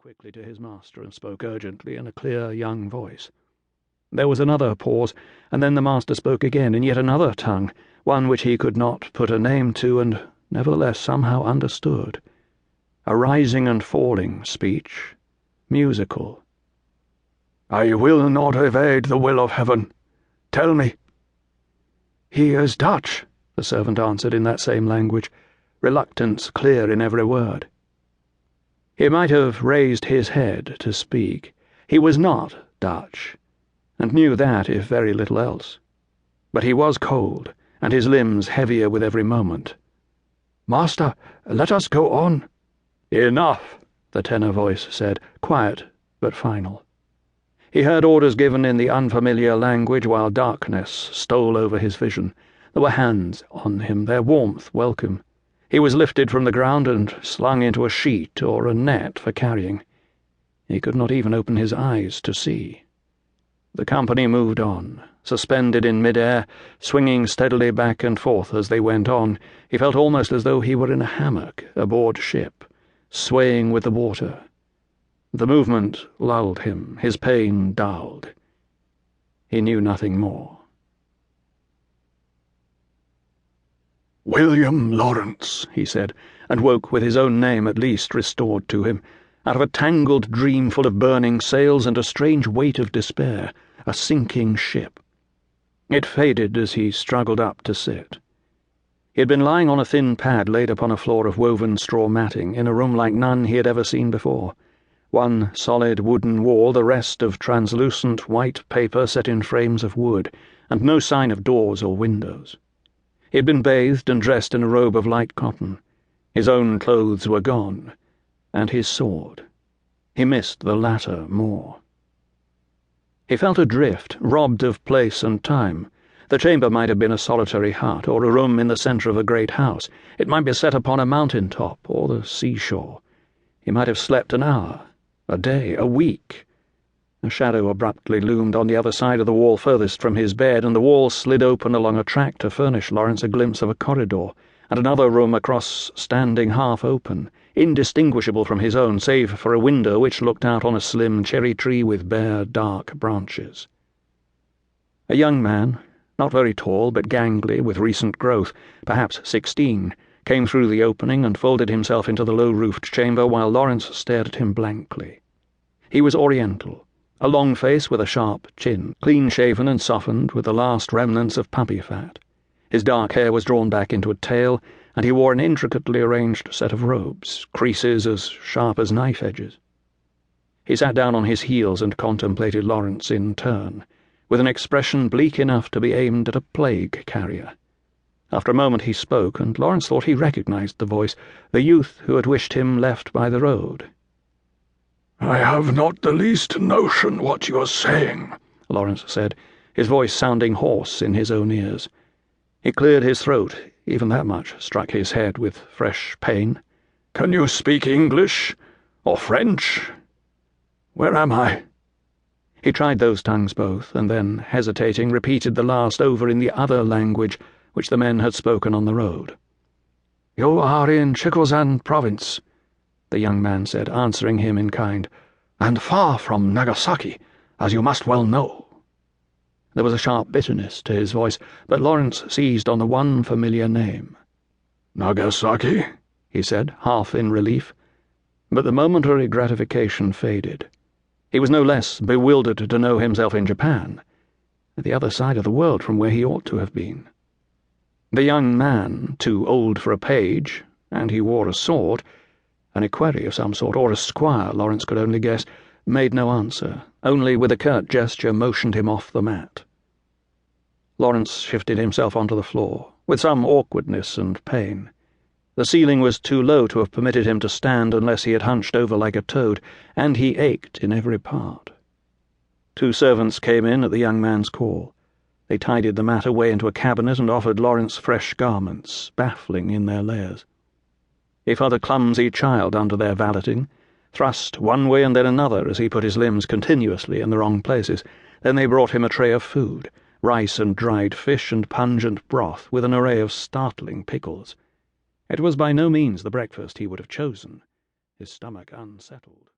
quickly to his master and spoke urgently in a clear young voice. There was another pause, and then the master spoke again in yet another tongue, one which he could not put a name to and nevertheless somehow understood. A rising and falling speech, musical. "I will not evade the will of heaven. Tell me." "He is Dutch," the servant answered in that same language, reluctance clear in every word. He might have raised his head to speak. He was not Dutch, and knew that if very little else. But he was cold, and his limbs heavier with every moment. "Master, let us go on." "Enough," the tenor voice said, quiet but final. He heard orders given in the unfamiliar language while darkness stole over his vision. There were hands on him, their warmth welcome. He was lifted from the ground and slung into a sheet or a net for carrying. He could not even open his eyes to see. The company moved on, suspended in mid-air, swinging steadily back and forth as they went on. He felt almost as though he were in a hammock aboard ship, swaying with the water. The movement lulled him, his pain dulled. He knew nothing more. "William Laurence," he said, and woke with his own name at least restored to him, out of a tangled dream full of burning sails and a strange weight of despair, a sinking ship. It faded as he struggled up to sit. He had been lying on a thin pad laid upon a floor of woven straw matting in a room like none he had ever seen before. One solid wooden wall, the rest of translucent white paper set in frames of wood, and no sign of doors or windows. He had been bathed and dressed in a robe of light cotton. His own clothes were gone, and his sword. He missed the latter more. He felt adrift, robbed of place and time. The chamber might have been a solitary hut, or a room in the centre of a great house. It might be set upon a mountain top, or the seashore. He might have slept an hour, a day, a week. A shadow abruptly loomed on the other side of the wall furthest from his bed, and the wall slid open along a track to furnish Laurence a glimpse of a corridor, and another room across standing half open, indistinguishable from his own, save for a window which looked out on a slim cherry tree with bare, dark branches. A young man, not very tall but gangly with recent growth, perhaps 16, came through the opening and folded himself into the low-roofed chamber while Laurence stared at him blankly. He was Oriental, a long face with a sharp chin, clean-shaven and softened with the last remnants of puppy fat. His dark hair was drawn back into a tail, and he wore an intricately arranged set of robes, creases as sharp as knife edges. He sat down on his heels and contemplated Laurence in turn, with an expression bleak enough to be aimed at a plague carrier. After a moment he spoke, and Laurence thought he recognized the voice, the youth who had wished him left by the road. "I have not the least notion what you are saying," Laurence said, his voice sounding hoarse in his own ears. He cleared his throat. Even that much struck his head with fresh pain. "Can you speak English or French? Where am I?" He tried those tongues both, and then, hesitating, repeated the last over in the other language which the men had spoken on the road. "You are in Chikuzan province," the young man said, answering him in kind, "and far from Nagasaki, as you must well know." There was a sharp bitterness to his voice, but Laurence seized on the one familiar name. "Nagasaki?" he said, half in relief. But the momentary gratification faded. He was no less bewildered to know himself in Japan, at the other side of the world from where he ought to have been. The young man, too old for a page, and he wore a sword, an equerry of some sort, or a squire, Laurence could only guess, made no answer, only with a curt gesture motioned him off the mat. Laurence shifted himself onto the floor, with some awkwardness and pain. The ceiling was too low to have permitted him to stand unless he had hunched over like a toad, and he ached in every part. Two servants came in at the young man's call. They tidied the mat away into a cabinet and offered Laurence fresh garments, baffling in their layers. He felt a clumsy child under their valeting, thrust one way and then another as he put his limbs continuously in the wrong places. Then they brought him a tray of food, rice and dried fish and pungent broth, with an array of startling pickles. It was by no means the breakfast he would have chosen, his stomach unsettled.